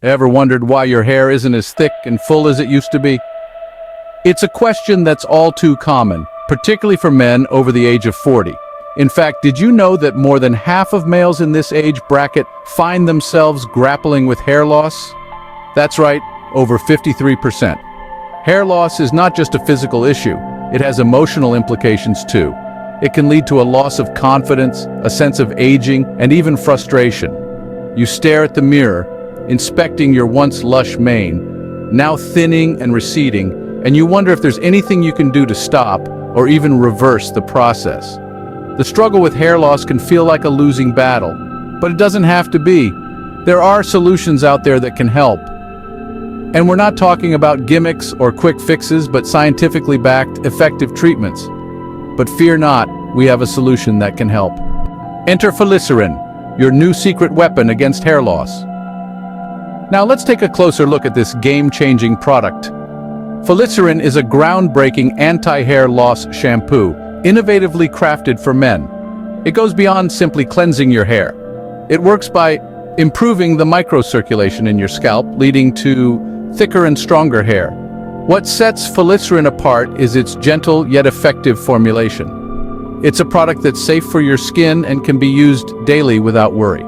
Ever wondered why your hair isn't as thick and full as it used to be? It's a question that's all too common, particularly for men over the age of 40. In fact, did you know that more than half of males in this age bracket find themselves grappling with hair loss? That's right, over 53%. Hair loss is not just a physical issue, it has emotional implications too. It can lead to a loss of confidence, a sense of aging, and even frustration. You stare at the mirror, inspecting your once lush mane, now thinning and receding, and you wonder if there's anything you can do to stop or even reverse the process. The struggle with hair loss can feel like a losing battle, but it doesn't have to be. There are solutions out there that can help. And we're not talking about gimmicks or quick fixes, but scientifically backed, effective treatments. But fear not, we have a solution that can help. Enter Folicerin, your new secret weapon against hair loss. Now let's take a closer look at this game-changing product. Folicerin is a groundbreaking anti-hair loss shampoo, innovatively crafted for men. It goes beyond simply cleansing your hair. It works by improving the microcirculation in your scalp, leading to thicker and stronger hair. What sets Folicerin apart is its gentle yet effective formulation. It's a product that's safe for your skin and can be used daily without worry.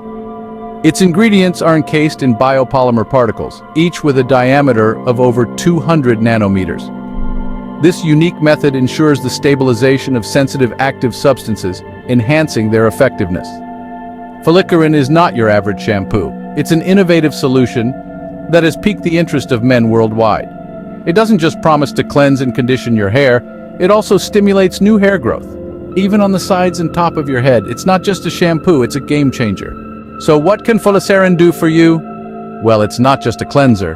Its ingredients are encased in biopolymer particles, each with a diameter of over 200 nanometers. This unique method ensures the stabilization of sensitive active substances, enhancing their effectiveness. Folicerin is not your average shampoo. It's an innovative solution that has piqued the interest of men worldwide. It doesn't just promise to cleanse and condition your hair, it also stimulates new hair growth. Even on the sides and top of your head, it's not just a shampoo, it's a game changer. So what can Folicerin do for you? Well, it's not just a cleanser.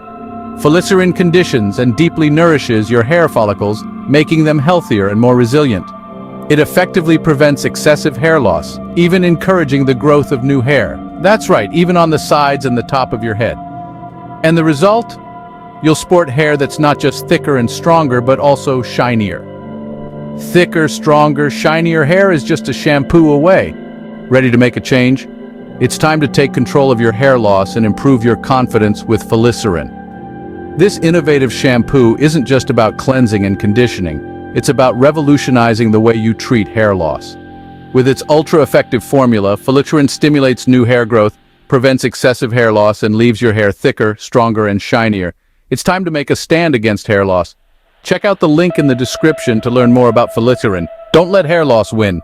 Folicerin conditions and deeply nourishes your hair follicles, making them healthier and more resilient. It effectively prevents excessive hair loss, even encouraging the growth of new hair. That's right, even on the sides and the top of your head. And the result? You'll sport hair that's not just thicker and stronger, but also shinier. Thicker, stronger, shinier hair is just a shampoo away. Ready to make a change? It's time to take control of your hair loss and improve your confidence with Folicerin. This innovative shampoo isn't just about cleansing and conditioning, it's about revolutionizing the way you treat hair loss. With its ultra-effective formula, Folicerin stimulates new hair growth, prevents excessive hair loss, and leaves your hair thicker, stronger, and shinier. It's time to make a stand against hair loss. Check out the link in the description to learn more about Folicerin. Don't let hair loss win.